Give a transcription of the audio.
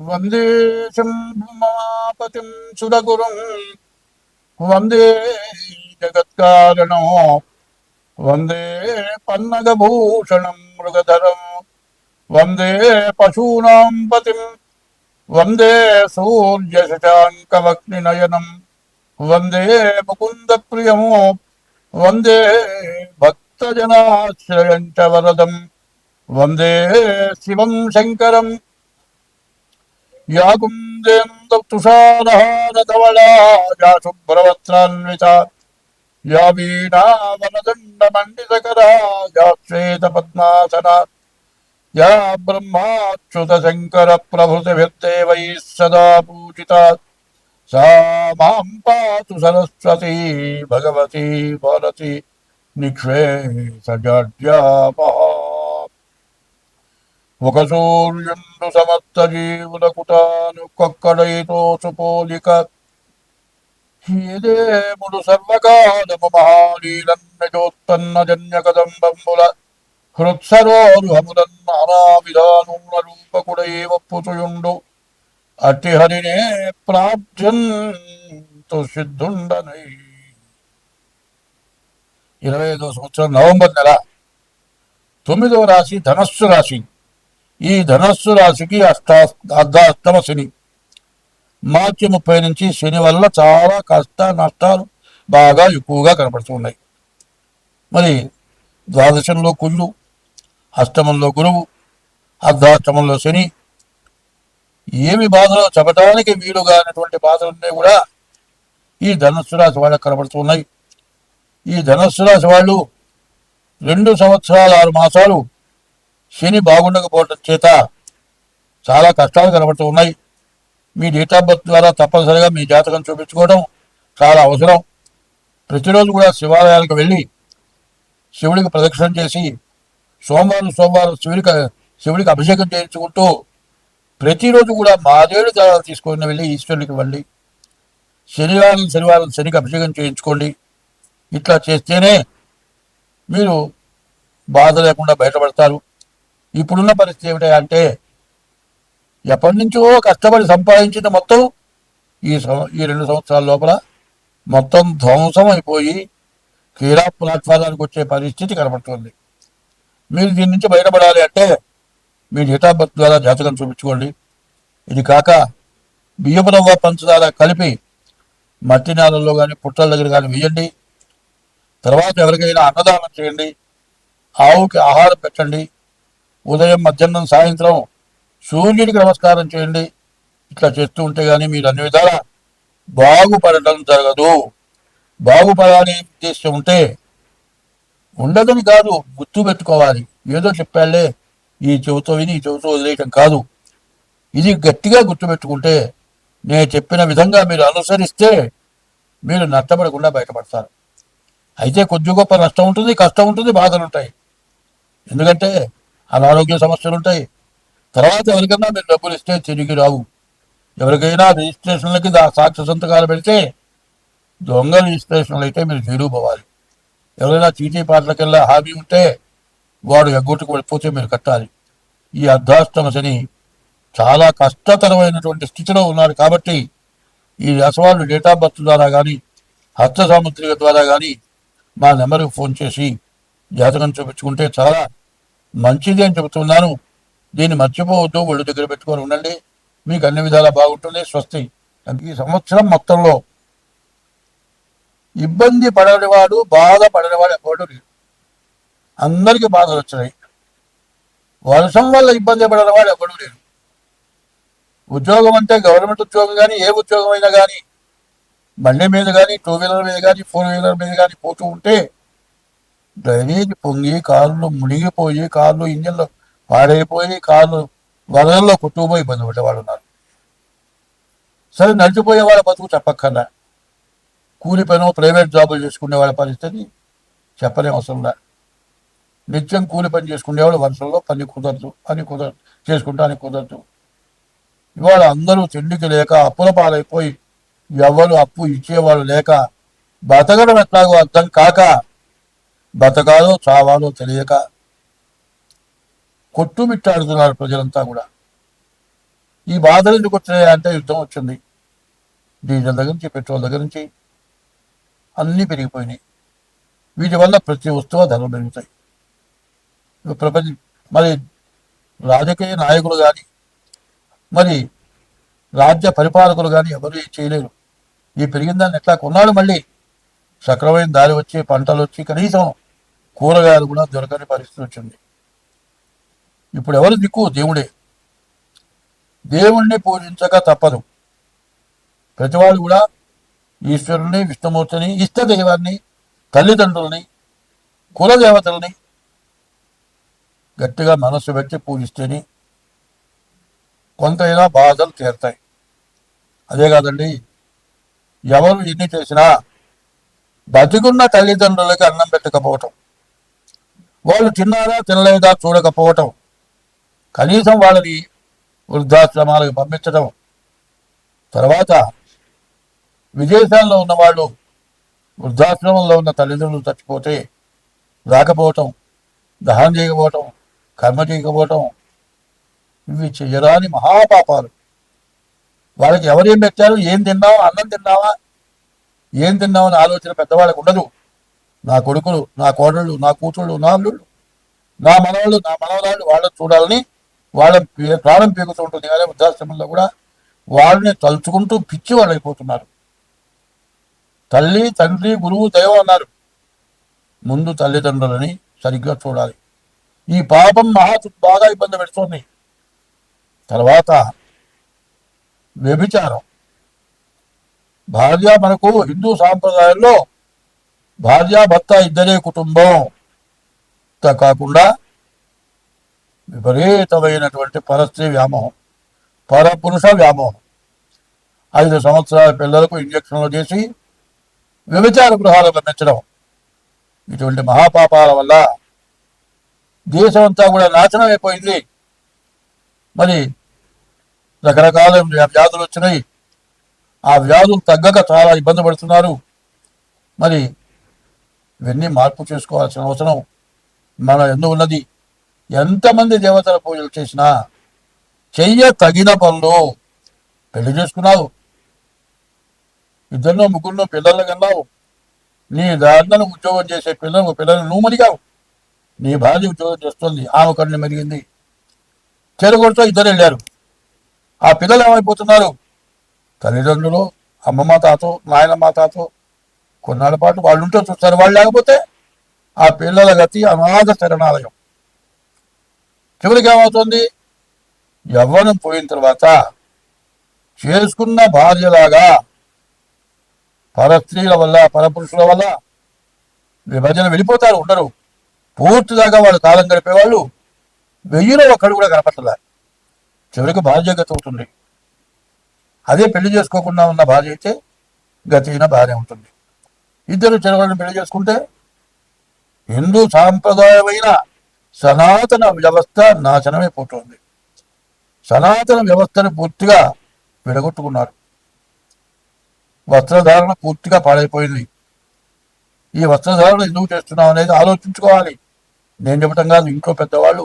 వందే శంభుమాపతిం సురగురుం వందే జగత్కారణం వందే పన్నగభూషణం మృగధరం వందే పశూనాం పతిం వందే సూర్యశశాంకవక్నినయనం వందే ముకుందప్రియం వందే భక్తజనాశ్రయం చ వరదం వందే శివం శంకరం या कुन्देन्दुतुषारहारधवला या शुभ्रवस्त्रान्विता या वीणावनदण्डमण्डितकरा या श्वेतपद्मासना या ब्रह्माच्युतशङ्करप्रभृतिभिर्देवैः सदा पूजिता सा मां पातु सरस्वती भगवती भारती निःश्रेषजाड्यापहा ఒక సూర్యుండు సమస్త జీవులకుటాను కొక్కడైతో పోలిక ఏదేముడు సర్వకాలము మహాలీలన్నజోత్పన్న జన్య కదంబంబుల హృత్సరోరుహములన్ నానావిధానూన రూపకుడై ఒప్పుచుయుండు అట్టి హరినే ప్రార్థ్యంతు సిద్ధుండనై. 25వ సంవత్సరం నవంబర్ నెల 9వ రాశి ధనస్సు రాశి. ఈ ధనస్సు రాశికి అర్ధాష్టమ శని. మార్చి 30 నుంచి శని వల్ల చాలా కష్ట నష్టాలు బాగా ఎక్కువగా కనపడుతున్నాయి. మరి ద్వాదశంలో కుజుడు, అష్టమంలో గురువు, అర్ధాష్టమంలో శని. ఏమి బాధలో చెప్పడానికి వీలుగానటువంటి బాధలున్నా కూడా ఈ ధనస్సు రాశి వాళ్ళకి కనపడుతున్నాయి. ఈ ధనస్సు రాశి వాళ్ళు 2 సంవత్సరాలు 6 మాసాలు శని బాగుండకపోవడం చేత చాలా కష్టాలు కనబడుతూ ఉన్నాయి. మీ డేట్ ఆఫ్ బర్త్ ద్వారా తప్పనిసరిగా మీ జాతకం చూపించుకోవడం చాలా అవసరం. ప్రతిరోజు కూడా శివాలయాలకు వెళ్ళి శివుడికి ప్రదక్షిణ చేసి సోమవారం శివుడికి అభిషేకం చేయించుకుంటూ ప్రతిరోజు కూడా మాదేడు దారాలు తీసుకొని వెళ్ళి ఈశ్వరుడికి వెళ్ళి శనివారం శనికి అభిషేకం చేయించుకోండి. ఇట్లా చేస్తేనే మీరు బాధ లేకుండా బయటపడతారు. ఇప్పుడున్న పరిస్థితి ఏమిటంటే ఎప్పటి నుంచో కష్టపడి సంపాదించిన మొత్తం ఈ 2 సంవత్సరాల లోపల మొత్తం ధ్వంసం అయిపోయి క్రీడా ప్లాట్ఫారానికి వచ్చే పరిస్థితి కనబడుతుంది. మీరు దీని నుంచి బయటపడాలి అంటే మీ డేట్ ఆఫ్ బర్త్ ద్వారా జాతకం చూపించుకోండి. ఇది కాక బియ్యపు రవ్వ పంచదార కలిపి మట్టి నేలల్లో కానీ పుట్టల దగ్గర కానీ వేయండి. తర్వాత ఎవరికైనా అన్నదానం చేయండి. ఆవుకి ఆహారం పెట్టండి. ఉదయం, మధ్యాహ్నం, సాయంత్రం సూర్యుడికి నమస్కారం చేయండి. ఇట్లా చేస్తూ ఉంటే కానీ మీరు అన్ని విధాలా బాగుపడటం జరగదు. బాగుపడాలని ఉద్దేశం ఉంటే ఉండదని కాదు, గుర్తు పెట్టుకోవాలి. ఏదో చెప్పాళ్లే ఈ చెబుతో విని ఈ చెబుతో వదిలేయటం కాదు. ఇది గట్టిగా గుర్తుపెట్టుకుంటే నేను చెప్పిన విధంగా మీరు అనుసరిస్తే మీరు నష్టపడకుండా బయటపడతారు. అయితే కొద్ది గొప్ప నష్టం ఉంటుంది, కష్టం ఉంటుంది, బాధలు ఉంటాయి. ఎందుకంటే అనారోగ్య సమస్యలు ఉంటాయి. తర్వాత ఎవరికైనా మీరు డబ్బులు ఇస్తే తిరిగి రావు. ఎవరికైనా రిజిస్ట్రేషన్లకి సాక్ష్య సంతకాలు పెడితే దొంగ రిజిస్ట్రేషన్లు అయితే మీరు జైలు పోవాలి. ఎవరైనా చీటీ పాటలకెల్లా హామీ ఉంటే వాడు ఎగ్గొట్టుకు వెళ్ళిపోతే మీరు కట్టాలి. ఈ అర్ధాష్టమ శని చాలా కష్టతరమైనటువంటి స్థితిలో ఉన్నారు. కాబట్టి ఈ రసవాళ్ళు డేట్ ఆఫ్ బర్త్ ద్వారా కానీ హస్త సాముద్రిక ద్వారా కానీ మా నెంబర్కి ఫోన్ చేసి జాతకం చూపించుకుంటే చాలా మంచిది అని చెబుతున్నాను. దీన్ని మర్చిపోవద్దు, ఒళ్ళు దగ్గర పెట్టుకొని ఉండండి. మీకు అన్ని విధాలా బాగుంటుంది. స్వస్తి. ఈ సంవత్సరం మొత్తంలో ఇబ్బంది పడేవాడు, బాధపడేవాడు ఎవడు లేడు. అందరికీ బాధలు వచ్చినాయి. వర్షం వల్ల ఇబ్బంది పడేవాడు ఎవడు లేడు. ఉద్యోగం అంటే గవర్నమెంట్ ఉద్యోగం కానీ ఏ ఉద్యోగం అయినా కానీ బండి మీద కానీ 2 వీలర్ మీద కానీ 4 వీలర్ మీద కానీ పోతూ ఉంటే డ్రైనేజ్ పొంగి కార్లు మునిగిపోయి, కార్లు ఇంజన్లు పాడైపోయి, కార్లు వరదల్లో కొట్టుకుపోయి ఇబ్బంది పడేవాళ్ళు ఉన్నారు. సరే, నడిచిపోయే వాళ్ళ బతుకు చెప్పక్కర్లా. కూలి పనో ప్రైవేట్ జాబులు చేసుకునే వాళ్ళ పరిస్థితి చెప్పలేం అవసరంలా. నిత్యం కూలి పని చేసుకునేవాళ్ళు వర్షంలో పని కుదరదు చేసుకుంటానికి కుదరదు. ఇవాళ అందరూ తిండికి లేక అప్పుల పాలైపోయి ఎవరు అప్పు ఇచ్చేవాళ్ళు లేక బతకడం ఎట్లాగో అర్థం కాక బతకాలో చావాలో తెలియక కొట్టుమిట్టాడుతున్నారు ప్రజలంతా కూడా. ఈ బాధలు ఎందుకు వచ్చాయి అంటే యుద్ధం వచ్చింది. డీజిల్ దగ్గర నుంచి పెట్రోల్ దగ్గర నుంచి అన్నీ పెరిగిపోయినాయి. వీటి వల్ల ప్రతి వస్తువు ధరలు పెరుగుతాయి. ప్రపంచ మరి రాజకీయ నాయకులు కానీ మరి రాజ్య పరిపాలకులు కానీ ఎవరు ఏం చేయలేరు. ఈ పెరిగిన దాన్ని ఎట్లా కొన్నాడు? మళ్ళీ సక్రమైన దారి వచ్చి పంటలు వచ్చి కనీసం కూరగాయలు కూడా దొరకని పరిస్థితి వచ్చింది. ఇప్పుడు ఎవరు దిక్కు? దేవుడే. దేవుణ్ణి పూజించక తప్పదు. ప్రతివాళ్ళు కూడా ఈశ్వరుని, విష్ణుమూర్తిని, ఇష్ట దైవాన్ని, తల్లిదండ్రులని, కులదేవతలని గట్టిగా మనస్సు పెట్టి పూజిస్తేనే కొంతైనా బాధలు తీరుతాయి. అదే కాదండి, ఎవరు ఎన్ని చేసినా బతికున్న తల్లిదండ్రులకి అన్నం పెట్టకపోవటం, వాళ్ళు తిన్నారా తినలేదా చూడకపోవటం, కనీసం వాళ్ళని వృద్ధాశ్రమాలకు పంపించడం, తర్వాత విదేశాల్లో ఉన్నవాళ్ళు వృద్ధాశ్రమంలో ఉన్న తల్లిదండ్రులు చచ్చిపోతే రాకపోవటం, దహనం చేయకపోవటం, కర్మ చేయకపోవటం, ఇవి చేయరాని మహాపాపాలు. వాళ్ళకి ఎవరేం పెట్టారు? ఏం తిన్నావా? అన్నం తిన్నావా? ఏం తిన్నామని ఆలోచన పెద్దవాళ్ళకు ఉండదు. నా కొడుకులు, నా కోడళ్ళు, నా కూతుళ్ళు, నా అల్లుళ్ళు, నా మనవాళ్ళు, నా మనవరాళ్ళు వాళ్ళని చూడాలని వాళ్ళ ప్రాణం పీకుతూ ఉంటుంది. కానీ వృద్ధాశ్రమంలో కూడా వాళ్ళని తలుచుకుంటూ పిచ్చి వాళ్ళు అయిపోతున్నారు. తల్లి, తండ్రి, గురువు, దైవం అన్నారు. ముందు తల్లిదండ్రులని సరిగ్గా చూడాలి. ఈ పాపం బాగా ఇబ్బంది పెడుతుంది. తర్వాత వ్యభిచారం. భార్య, మనకు హిందూ సాంప్రదాయంలో భార్యాభర్త ఇద్దరే కుటుంబం కాకుండా విపరీతమైనటువంటి పరస్త్రీ వ్యామోహం, పరపురుష వ్యామోహం. 5 సంవత్సరాల పిల్లలకు ఇంజక్షన్లు చేసి వ్యభిచార గృహాలు పంపించడం, ఇటువంటి మహాపాపాల వల్ల దేశం అంతా కూడా నాశనం అయిపోయింది. మరి రకరకాల వ్యాధులు వచ్చినాయి. ఆ వ్యాధులు తగ్గక చాలా ఇబ్బంది పడుతున్నారు. మరి ఇవన్నీ మార్పు చేసుకోవాల్సిన అవసరం మన ఎందుకు ఉన్నది. ఎంతమంది దేవతల పూజలు చేసినా చెయ్య తగిన పనులు. పెళ్లి చేసుకున్నావు, 2 3 పిల్లలు కన్నావు, నీ దారిని ఉద్యోగం చేసే పిల్లలు నువ్వు మరిగావు, నీ భార్య ఉద్యోగం చేస్తుంది, ఆమె కన్ను మెరిగింది, చెరుగొడుతో 2 వెళ్ళారు. ఆ పిల్లలు ఏమైపోతున్నారు? తల్లిదండ్రులు, అమ్మమ్మ తాతో, నాయనమ్మ తాతో కొన్నాళ్ళ పాటు వాళ్ళు ఉంటే చూస్తారు. వాళ్ళు లేకపోతే ఆ పిల్లల గతి అనాథ శరణాలయం. చివరికి ఏమవుతుంది? యవ్వనం పోయిన తర్వాత చేసుకున్న భార్యలాగా పరస్త్రీల వల్ల, పరపురుషుల వల్ల విభజన వెళ్ళిపోతారు. ఉండరు. పూర్తిదాకా వాళ్ళు కాలం గడిపేవాళ్ళు 1000లో ఒక్కడు కూడా కనపట్టలే. చివరికి భార్య గతి అవుతుంది. అదే పెళ్లి చేసుకోకుండా ఉన్న భార్య అయితే గతిన భార్య ఉంటుంది. ఇద్దరు చెరవలను పెళ్లి చేసుకుంటే హిందూ సాంప్రదాయమైన సనాతన వ్యవస్థ నాశనమైపోతుంది. సనాతన వ్యవస్థను పూర్తిగా విడగొట్టుకున్నారు. వస్త్రధారణ పూర్తిగా పాడైపోయింది. ఈ వస్త్రధారణ ఎందుకు చేస్తున్నాం అనేది ఆలోచించుకోవాలి. నేను చెప్పటం కాదు, ఇంట్లో పెద్దవాళ్ళు